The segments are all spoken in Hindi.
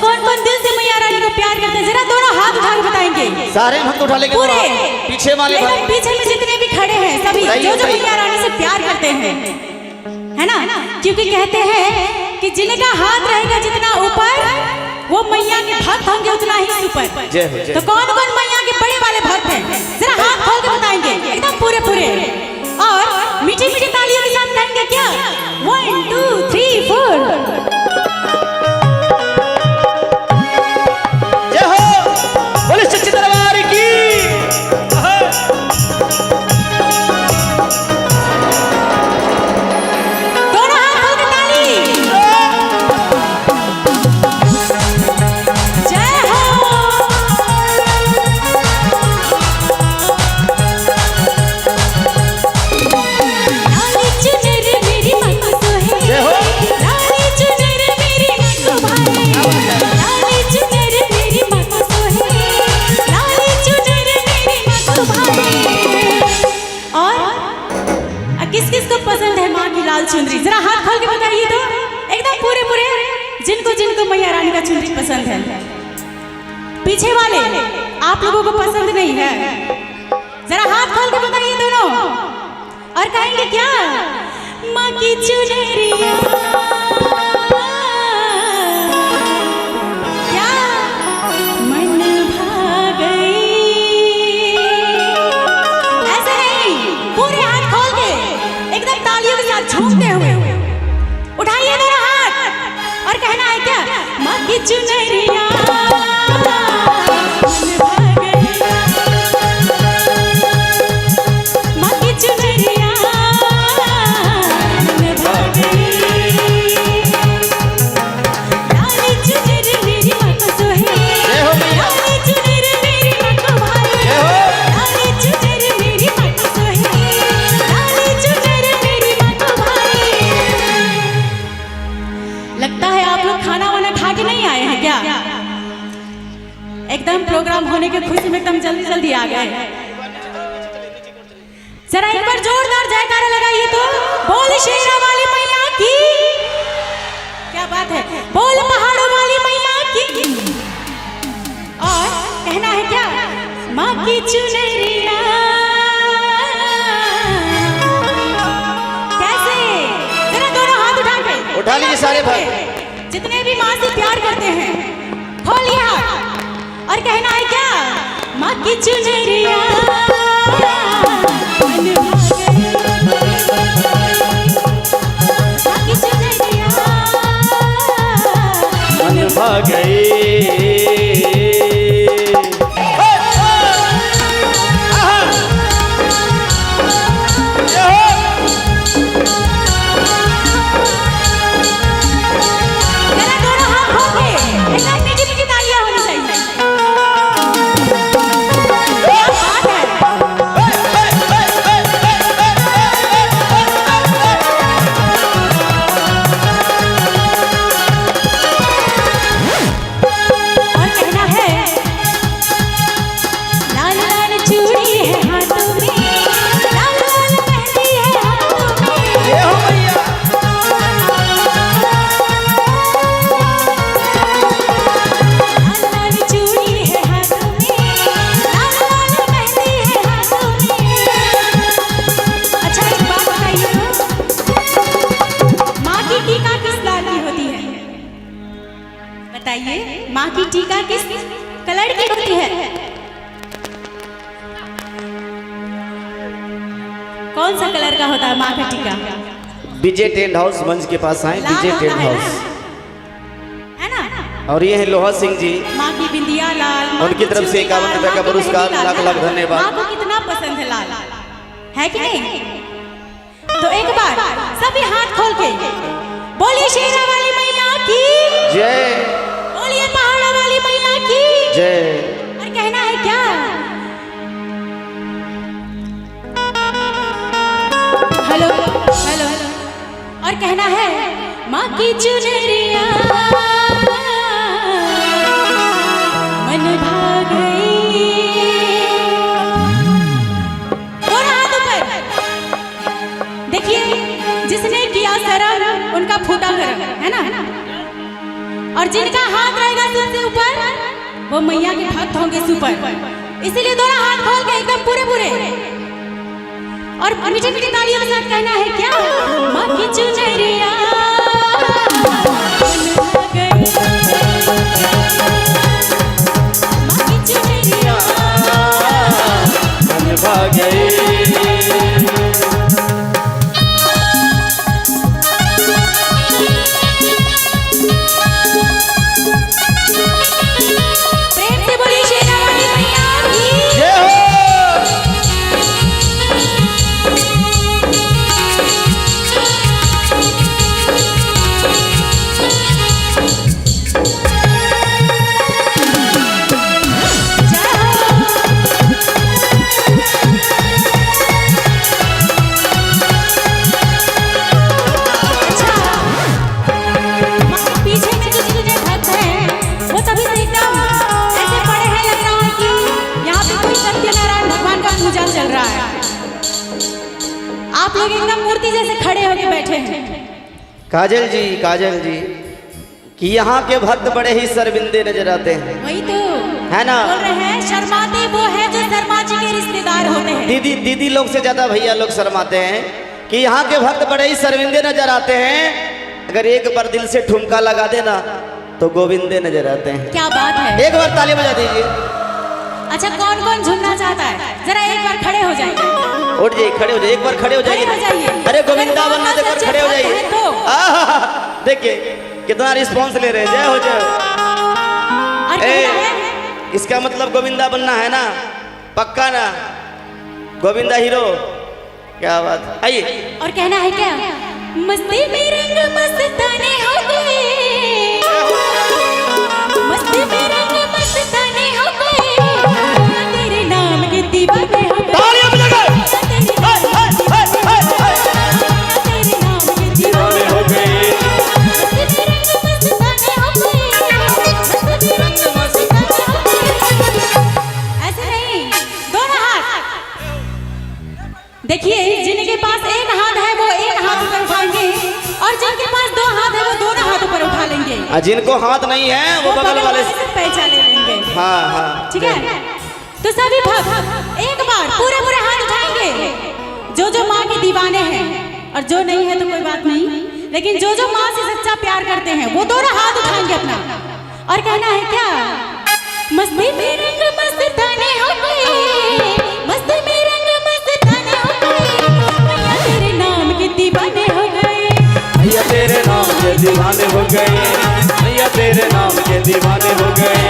कौन कौन दिल से मैया रानी को प्यार करते हैं, जरा दोनों हाथ उठा के बताएंगे। सारे हाथ उठा लेंगे पूरे पीछे वाले पीछे में जितने भी खड़े हैं सभी जो जो मैया रानी से प्यार करते हैं, है ना? क्योंकि कहते हैं कि जिनका हाथ रहेगा जितना ऊपर वो मैया के भक्त होंगे उतना ही ऊपर। तो कौन कौन मैया के बड़े वाले भक्त हैं, जरा हाथ खोल के बताएंगे एकदम पूरे पूरे, और मीठी मीठी तालियों के साथ कहेंगे क्या? 1 2 3 4। चुनरी जरा हाथ खोल के बताइए तो एकदम पूरे पूरे, जिनको जिनको मैया रानी का चुनरी पसंद है। पीछे वाले आप लोगों को पसंद नहीं है, जरा हाथ खोल के बताइए दोनों, और कहेंगे क्या? माँ की चुनरिया क्या मन भा गई। ऐसे नहीं, पूरे हाथ खोल के एकदम तालियों के साथ झूमते हुए उठाइए मेरा हाथ और कहना है क्या? माँ की चुनरिया एकदम प्रोग्राम होने के खुशी में एकदम जल्दी जल्दी आ गए। जरा एक बार जोरदार जयकारा लगाइए तो बोल शेरा वाली मैया की, क्या बात है, बोल पहाड़ों वाली मैया की, और कहना है क्या? माँ की चुनरिया। कैसे? जरा दोनों हाथ उठा लीजिए सारे भाई, जितने भी माँ से प्यार करते हैं खोलिए हाथ और कहना है क्या? माँ की चुनरिया मन भा गई। माँ की टीका किस कलर की होती है? कौन सा कलर का होता है माँ का टीका? डीजे टेंट हाउस मंच के पास आए, डीजे टेंट हाउस है ना? और ये है लोहा सिंह जी, माँ की बिंदिया लाल, उनकी तरफ से 51 रुपए का पुरस्कार, लाख लाख धन्यवाद। माँ को कितना पसंद है लाल, है कि नहीं? तो एक बार सभी हाथ खोल के बोलिए शेरा वाली मैया की जय, बोलिए पहाड़ों वाली मैया की जय, और कहना है क्या? हेलो हेलो, और कहना है माँ की चुनरिया मन भा गई। दोनों हाथ ऊपर, देखिए जिसने किया शर्म उनका फूटा करम, है ना? और जिनका हाथ रहेगा सबसे ऊपर वो मैया के भक्त होंगे सुपर। इसीलिए दोनों हाथ खोल के एकदम पूरे पूरे और मीठी मीठी तालियों के साथ कहना है क्या, माँ की चुनरिया आप लोग एकदम मूर्ति जैसे खड़े होके बैठे हैं। काजल जी कि यहाँ के भक्त बड़े ही शर्मिंदे नजर आते हैं। वही तो है ना, बोल रहे हैं शर्माते वो है जो शर्मा जी के रिश्तेदार होते हैं। दीदी लोग से ज्यादा भैया लोग शर्माते हैं कि यहाँ के भक्त बड़े ही शर्मिंदे नजर आते हैं। अगर एक बार दिल से ठुमका लगा देना तो गोविंदे नजर आते हैं। क्या बात है, एक बार ताली बजा दीजिए। अच्छा कौन कौन झूमना चाहता है, जरा एक बार खड़े हो जाइए। उठ जाइए, खड़े हो जाइए, एक बार खड़े हो जाइए। अरे गोविंदा बनना तो एक बार खड़े हो जाइए। देखिए कितना रिस्पॉन्स ले रहे हैं। जय हो जय। इसका मतलब गोविंदा बनना है ना, पक्का ना, गोविंदा हीरो। क्या बात, आइए। और कहना है क्या, मस्ती में रंग मस्ताने हो गए, मस्ती में रंग मस्ताने हो गए, तेरे नाम के दीवाने हो गए। तालियां बजाओ। देखिए जिनके पास एक हाथ है वो एक हाथ ऊपर उठाएंगे और जिनके पास दो हाथ है वो दोनों हाथ ऊपर उठा लेंगे। जिनको हाथ नहीं है वो बगल वाले से पैसा ले लेंगे। हाँ ठीक है, तो सभी भक्त एक बार पूरे पूरे हाथ उठाएंगे जो माँ के दीवाने हैं, और जो नहीं है तो कोई बात नहीं, लेकिन जो माँ से सच्चा प्यार करते हैं वो दोनों हाथ उठाएंगे अपना और कहना है क्या, मस्ती में रंग मस्ताने हो गए, मस्ती में रंग मस्ताने हो गए, मैया तेरे नाम के दीवाने हो गए, मैया तेरे नाम के दीवाने हो गए, मैया तेरे नाम के दीवाने हो गए।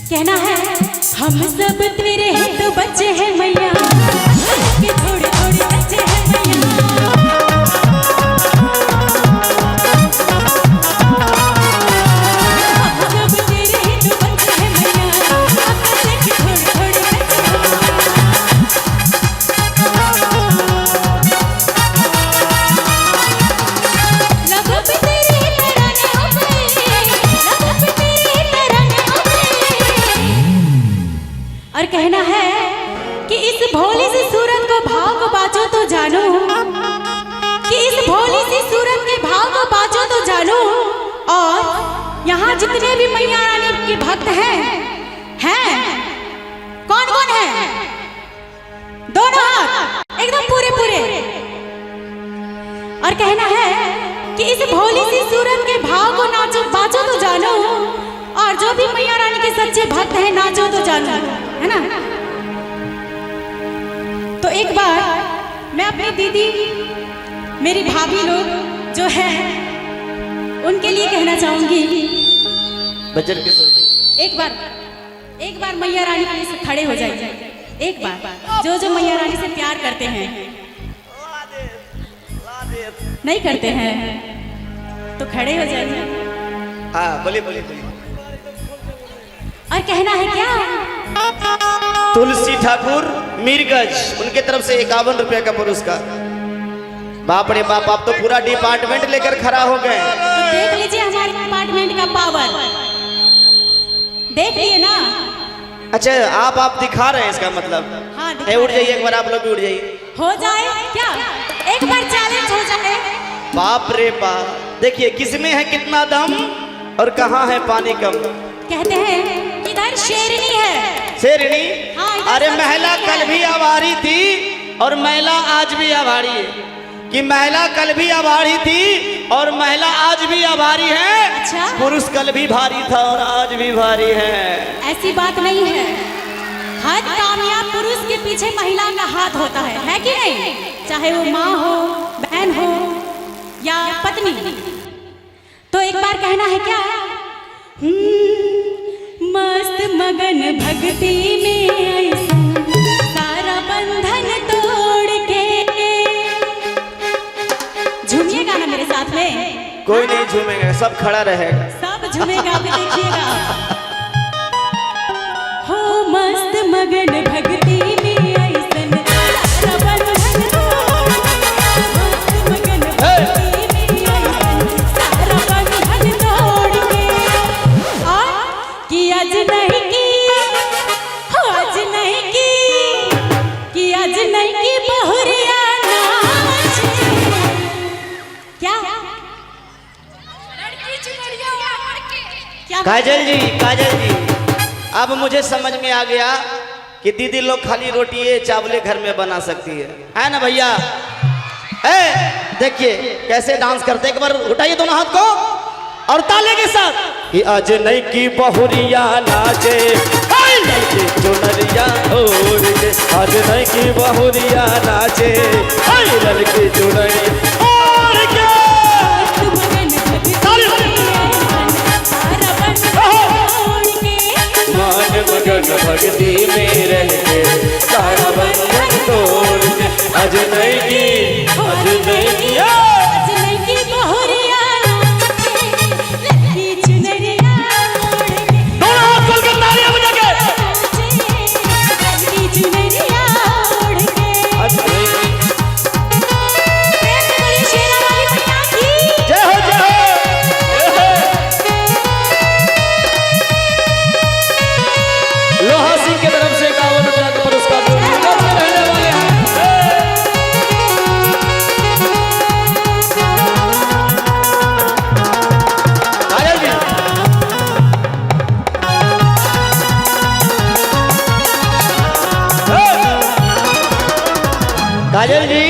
कहना है हम सब तेरे ही तो बच्चे हैं मैया, के थोड़े थोड़े बच्चे हैं मैया, हम सब तेरे ही तो बच्चे हैं मैया, के थोड़े थोड़े बच्चे हैं, लगो पे तेरे ही तराने हो गए, लगो पे तेरे ही तराने हो गए। और कहना है कि इस भोली सी सूरत को भाव को बाँचो तो जानो, कि इस भोली सी सूरत के भाव को बाँचो तो जानो, और यहाँ जितने भी मैया रानी के भक्त हैं कौन कौन है, दोनों हाथ एकदम पूरे पूरे, और कहना है कि इस भोली सी सूरत के भाव को नाचो बाँचो तो जानो, और जो भी मैया रानी के सच्चे भक्त हैं नाचो तो जानो, है ना। तो एक बार मैं अपनी दीदी, मेरी भाभी लोग जो है उनके लिए कहना चाहूंगी, बजर किशोर भाई एक बार मैया रानी के लिए खड़े हो जाइए। एक बार जो मैया रानी से प्यार करते हैं, नहीं करते हैं तो खड़े हो जाइए। हाँ बोलिए बोलिए बोलिए। और कहना है क्या? तुलसी ठाकुर मीरगंज, उनके तरफ से 51 रुपए का पुरस्कार। बाप रे बाप, आप तो पूरा डिपार्टमेंट लेकर खड़ा हो गए। तो देख लीजिए हमारे डिपार्टमेंट का पावर, देख लिए ना। अच्छा आप दिखा रहे हैं इसका मतलब। हाँ, उठ जाइए एक बार, आप लोग भी उठ जाइए। हो जाए क्या? एक बार चैलेंज हो जाए। बाप रे बाप, देखिए किसमें है कितना दम और कहाँ है पानी कम। कहते हैं इधर शेरनी है। शेरनी? हाँ, अरे महिला कल भी आवारी थी और महिला आज भी आवारी है। कि महिला कल भी आवारी थी और महिला आज भी आवारी है। अच्छा? पुरुष कल भी भारी था और आज भी भारी है। ऐसी बात नहीं है, हर कामयाब पुरुष के पीछे महिला का हाथ होता है कि नहीं? चाहे वो माँ हो, बहन हो या पत्नी। तो एक बार कहना है क्या? मस्त मगन भक्ति में ऐसा सारा बंधन तोड़ के। झूमिएगा ना मेरे साथ में? कोई नहीं झूमेगा, सब खड़ा रहेगा। सब झूमेगा, आप देखिएगा। हो मस्त मगन भक्ति में ऐसन सारा बंधन तोड़ के। मस्त मगन भक्ति में ऐसन सारा बंधन तोड़ के। और कि आज नहीं की, हो आज नहीं कि आज नहीं की बहुरिया नाच। क्या काजल जी, अब मुझे समझ में आ गया कि दीदी लोग खाली रोटी चावले घर में बना सकती है ना भैया? देखिए कैसे डांस करते, एक बार उठाइए दोनों हाथ को और ताले के साथ। कि आज नहीं की बहुरिया नाचे, चुनरिया ओढ़ के। आज नहीं की बहुरिया नाचे, लड़की चुनरिया ओढ़ के। मान मगन भक्ति में रह के सारा बंधन तोड़ के। आज नहीं की, आज नहीं की, आज नहीं की बहुरिया नाचे, लड़की चुनरिया ओढ़ के। दोनों हाथ खोल के तालियां बजा के। लड़की चुनरिया ओढ़ के। आज नहीं की। प्रेम से बोलिए शेरा वाली मैया की। जय हो जय हो। लोहा सिंह की तरफ से 51 रुपया का पुरस्कार रहने वाले हैं। काजल जी, काजल जी